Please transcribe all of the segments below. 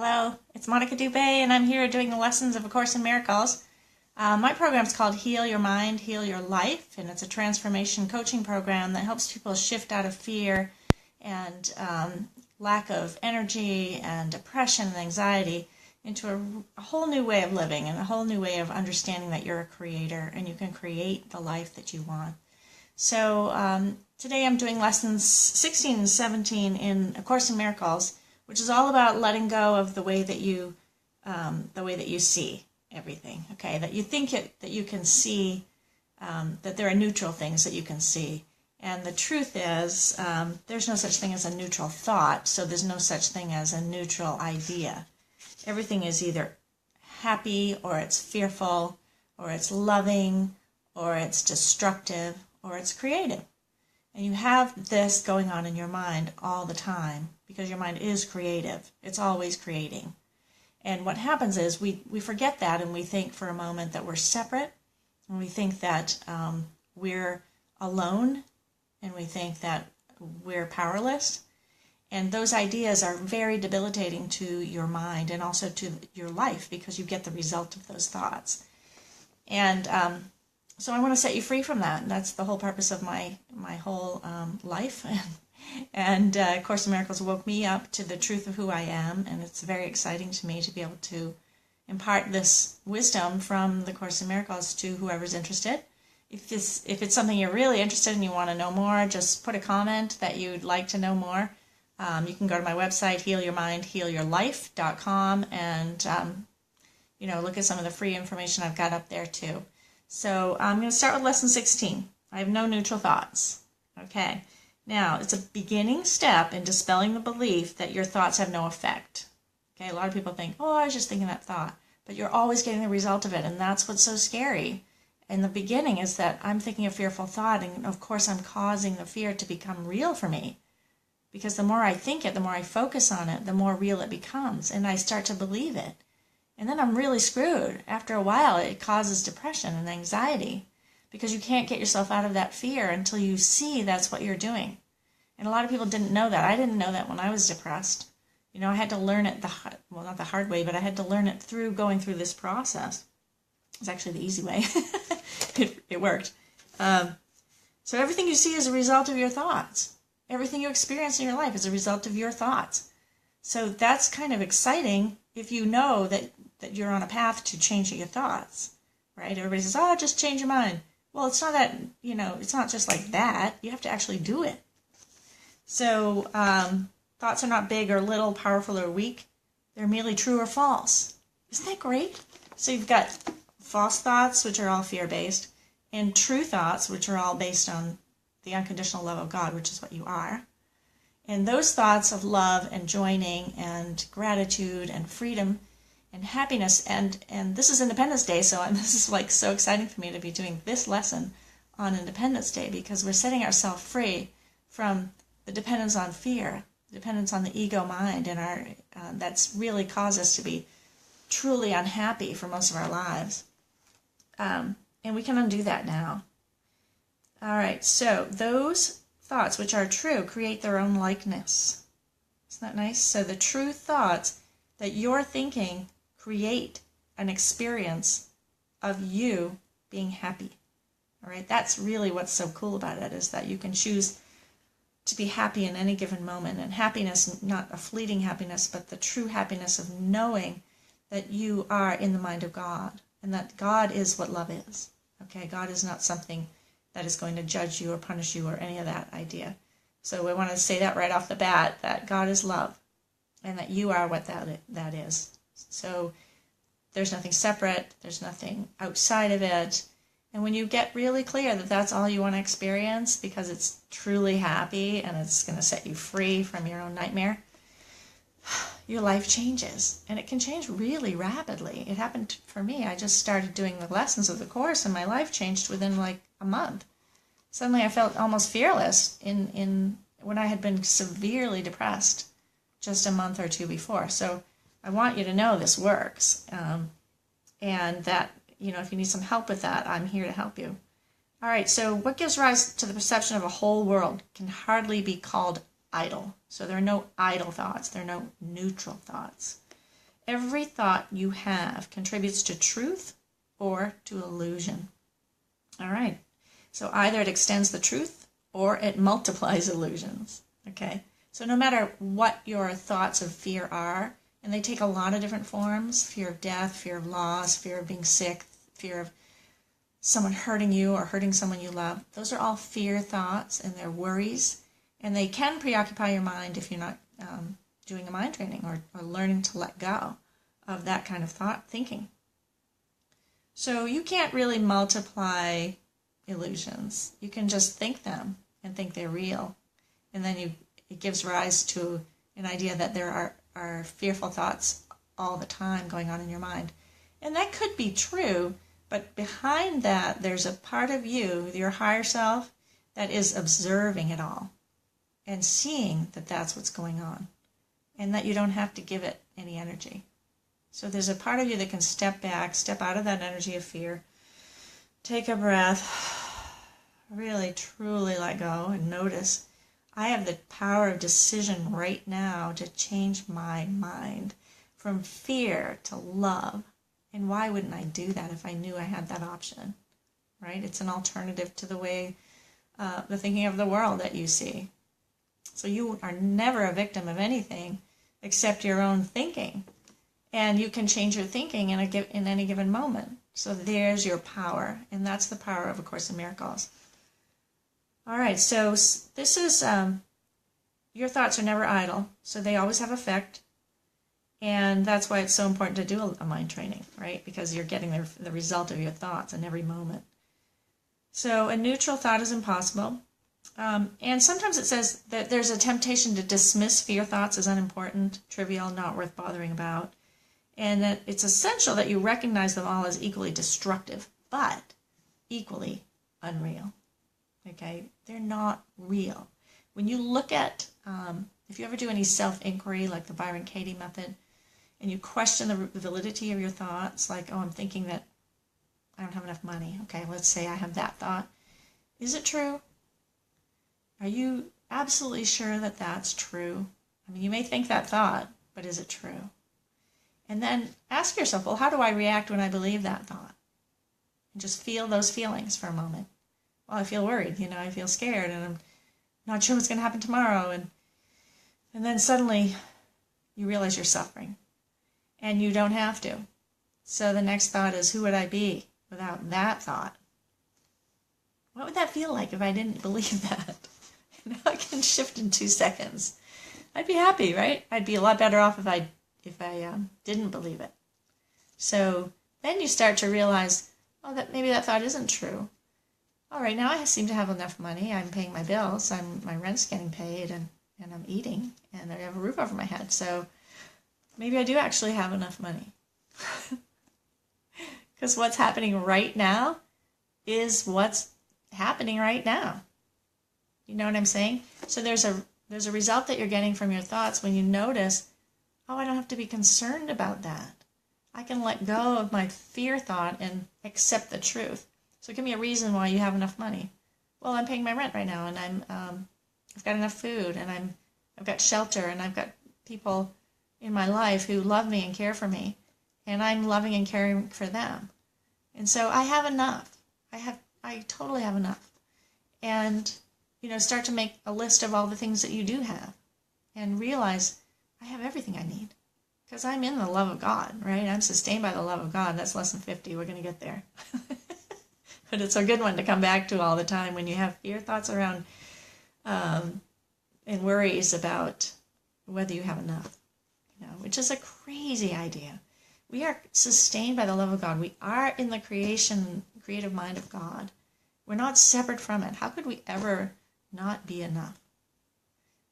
Hello, it's Monica Dubé, and I'm here doing the lessons of A Course in Miracles. My program is called Heal Your Mind, Heal Your Life, and it's a transformation coaching program that helps people shift out of fear and lack of energy and depression and anxiety into a whole new way of living and a whole new way of understanding that you're a creator and you can create the life that you want. So today I'm doing lessons 16 and 17 in A Course in Miracles, which is all about letting go of the way that you see everything. Okay, that you think that you can see, that there are neutral things that you can see, and the truth is there's no such thing as a neutral thought. So there's no such thing as a neutral idea. Everything is either happy, or it's fearful, or it's loving, or it's destructive, or it's creative. And you have this going on in your mind all the time because your mind is creative. It's always creating. And what happens is we forget that, and we think for a moment that we're separate, and we think that we're alone, and we think that we're powerless. And those ideas are very debilitating to your mind and also to your life because you get the result of those thoughts. And so I want to set you free from that. And that's the whole purpose of my whole life. And Course in Miracles woke me up to the truth of who I am. And it's very exciting to me to be able to impart this wisdom from the Course in Miracles to whoever's interested. If it's something you're really interested in and you want to know more, just put a comment that you'd like to know more. You can go to my website, healyourmindhealyourlife.com, and look at some of the free information I've got up there too. So I'm going to start with lesson 16. I have no neutral thoughts. Okay. Now, it's a beginning step in dispelling the belief that your thoughts have no effect. Okay. A lot of people think, oh, I was just thinking that thought. But you're always getting the result of it, and that's what's so scary. In the beginning is that I'm thinking a fearful thought, and of course I'm causing the fear to become real for me. Because the more I think it, the more I focus on it, the more real it becomes, and I start to believe it. And then I'm really screwed. After a while, it causes depression and anxiety because you can't get yourself out of that fear until you see that's what you're doing. And a lot of people didn't know that. I didn't know that when I was depressed. I had to learn it not the hard way, but I had to learn it through going through this process. It's actually the easy way. It worked. So everything you see is a result of your thoughts. Everything you experience in your life is a result of your thoughts. So that's kind of exciting if you know that you're on a path to changing your thoughts, right? Everybody says, oh, just change your mind. Well, it's not that, it's not just like that. You have to actually do it. So thoughts are not big or little, powerful or weak. They're merely true or false. Isn't that great? So you've got false thoughts, which are all fear-based, and true thoughts, which are all based on the unconditional love of God, which is what you are. And those thoughts of love and joining and gratitude and freedom and happiness, and this is Independence Day, so this is like so exciting for me to be doing this lesson on Independence Day because we're setting ourselves free from the dependence on fear, dependence on the ego mind, and that's really caused us to be truly unhappy for most of our lives. And we can undo that now. All right, so those thoughts which are true create their own likeness. Isn't that nice? So the true thoughts that you're thinking create an experience of you being happy. All right, that's really what's so cool about it, is that you can choose to be happy in any given moment. And happiness, not a fleeting happiness, but the true happiness of knowing that you are in the mind of God and that God is what love is. Okay, God is not something that is going to judge you or punish you or any of that idea. So we want to say that right off the bat, that God is love and that you are what that is. So there's nothing separate, there's nothing outside of it. And when you get really clear that that's all you want to experience because it's truly happy and it's going to set you free from your own nightmare, your life changes. And it can change really rapidly. It happened for me. I just started doing the lessons of the Course and my life changed within like a month. Suddenly I felt almost fearless in when I had been severely depressed just a month or two before. So I want you to know this works. And that, if you need some help with that, I'm here to help you. All right, so what gives rise to the perception of a whole world can hardly be called idle. So there are no idle thoughts. There are no neutral thoughts. every thought you have contributes to truth or to illusion. All right. So either it extends the truth or it multiplies illusions. Okay. So no matter what your thoughts of fear are, and they take a lot of different forms, fear of death, fear of loss, fear of being sick, fear of someone hurting you or hurting someone you love, those are all fear thoughts and they're worries. And they can preoccupy your mind if you're not doing a mind training or learning to let go of that kind of thinking. So you can't really multiply illusions. You can just think them and think they're real. And then it gives rise to an idea that there are fearful thoughts all the time going on in your mind. And that could be true, but behind that there's a part of you, your higher self, that is observing it all and seeing that that's what's going on and that you don't have to give it any energy. So there's a part of you that can step back, step out of that energy of fear, take a breath, really truly let go and notice, I have the power of decision right now to change my mind from fear to love. And why wouldn't I do that if I knew I had that option, right? It's an alternative to the way, the thinking of the world that you see. So you are never a victim of anything except your own thinking. And you can change your thinking in any given moment. So there's your power. And that's the power of A Course in Miracles. All right, so this is, your thoughts are never idle. So they always have effect. And that's why it's so important to do a mind training, right? Because you're getting the result of your thoughts in every moment. So a neutral thought is impossible. And sometimes it says that there's a temptation to dismiss fear thoughts as unimportant, trivial, not worth bothering about. And that it's essential that you recognize them all as equally destructive, but equally unreal. Okay? They're not real. When you look at, if you ever do any self-inquiry, like the Byron Katie method, and you question the validity of your thoughts, like, oh, I'm thinking that I don't have enough money. Okay, let's say I have that thought. Is it true? Are you absolutely sure that that's true? I mean, you may think that thought, but is it true? And then ask yourself, well, how do I react when I believe that thought? And just feel those feelings for a moment. Well, I feel worried, I feel scared, and I'm not sure what's going to happen tomorrow. And then suddenly you realize you're suffering. And you don't have to. So the next thought is, who would I be without that thought? What would that feel like if I didn't believe that? I can shift in 2 seconds. I'd be happy, right? I'd be a lot better off if I didn't believe it. So then you start to realize, oh, that maybe that thought isn't true. All right, now I seem to have enough money. I'm paying my bills. My rent's getting paid, and I'm eating, and I have a roof over my head. So maybe I do actually have enough money. Because what's happening right now is what's happening right now. You know what I'm saying? So there's a result that you're getting from your thoughts when you notice, oh, I don't have to be concerned about that. I can let go of my fear thought and accept the truth. So give me a reason why you have enough money. Well, I'm paying my rent right now, and I've got enough food, and I've got shelter, and I've got people in my life who love me and care for me, and I'm loving and caring for them. And so I have enough. I totally have enough. And, start to make a list of all the things that you do have and realize I have everything I need because I'm in the love of God, right? I'm sustained by the love of God. That's lesson 50. We're going to get there. But it's a good one to come back to all the time when you have fear thoughts around and worries about whether you have enough, which is a crazy idea. We are sustained by the love of God. We are in the creative mind of God. We're not separate from it. How could we ever not be enough?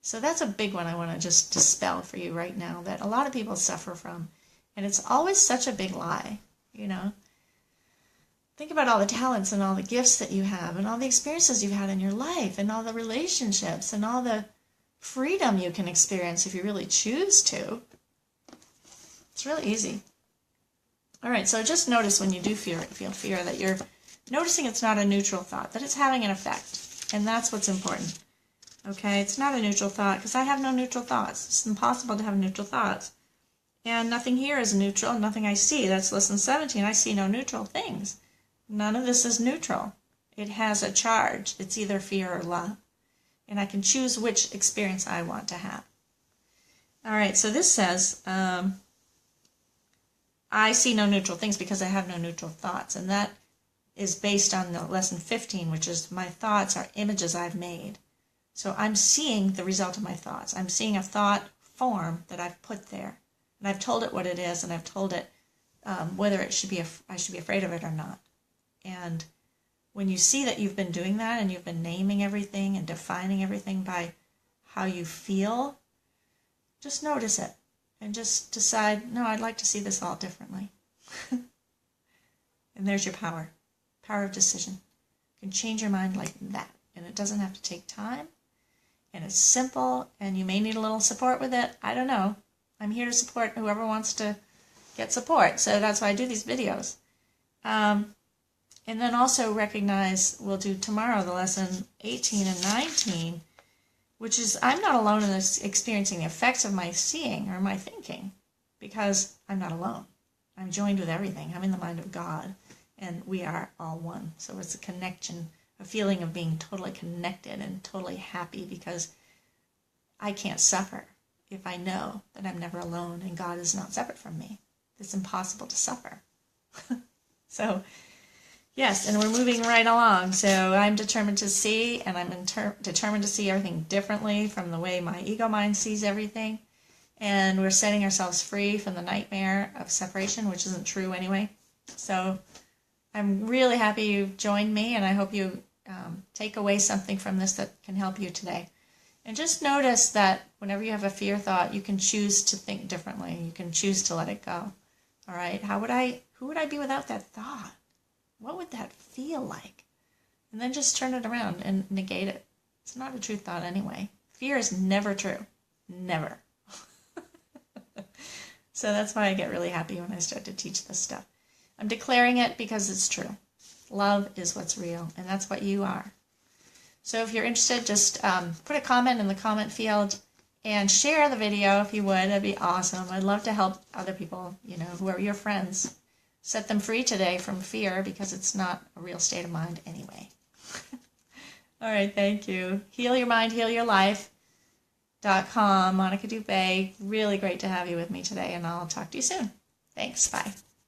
So that's a big one I want to just dispel for you right now that a lot of people suffer from. And it's always such a big lie, Think about all the talents and all the gifts that you have and all the experiences you've had in your life and all the relationships and all the freedom you can experience if you really choose to. It's really easy. All right, so just notice when you do feel fear that you're noticing it's not a neutral thought, that it's having an effect. And that's what's important. Okay, it's not a neutral thought because I have no neutral thoughts. It's impossible to have neutral thoughts. And nothing here is neutral, nothing I see. That's lesson 17. I see no neutral things. None of this is neutral. It has a charge. It's either fear or love. And I can choose which experience I want to have. All right, so this says, I see no neutral things because I have no neutral thoughts. And that is based on the lesson 15, which is my thoughts are images I've made. So I'm seeing the result of my thoughts. I'm seeing a thought form that I've put there. And I've told it what it is, and I've told it whether I should be afraid of it or not. And when you see that you've been doing that and you've been naming everything and defining everything by how you feel, just notice it and just decide, no, I'd like to see this all differently. And there's your power of decision. You can change your mind like that, and it doesn't have to take time, and it's simple, and you may need a little support with it. I don't know. I'm here to support whoever wants to get support, so that's why I do these videos. And then also recognize, we'll do tomorrow the lesson 18 and 19, which is I'm not alone in this experiencing the effects of my seeing or my thinking, because I'm not alone. I'm joined with everything. I'm in the mind of God, and we are all one. So it's a connection, a feeling of being totally connected and totally happy, because I can't suffer if I know that I'm never alone and God is not separate from me. It's impossible to suffer. So, yes, and we're moving right along. So I'm determined to see, and I'm determined to see everything differently from the way my ego mind sees everything. And we're setting ourselves free from the nightmare of separation, which isn't true anyway. So I'm really happy you joined me, and I hope you take away something from this that can help you today. And just notice that whenever you have a fear thought, you can choose to think differently. You can choose to let it go. All right? Who would I be without that thought? What would that feel like? And then just turn it around and negate it. It's not a true thought anyway. Fear is never true. Never. So that's why I get really happy when I start to teach this stuff. I'm declaring it because it's true. Love is what's real, and that's what you are. So if you're interested, just put a comment in the comment field and share the video if you would. That'd be awesome. I'd love to help other people, who are your friends. Set them free today from fear, because it's not a real state of mind anyway. All right, thank you. Heal Your Mind, Heal Your Life.com, Monica Dubay. Really great to have you with me today, and I'll talk to you soon. Thanks, bye.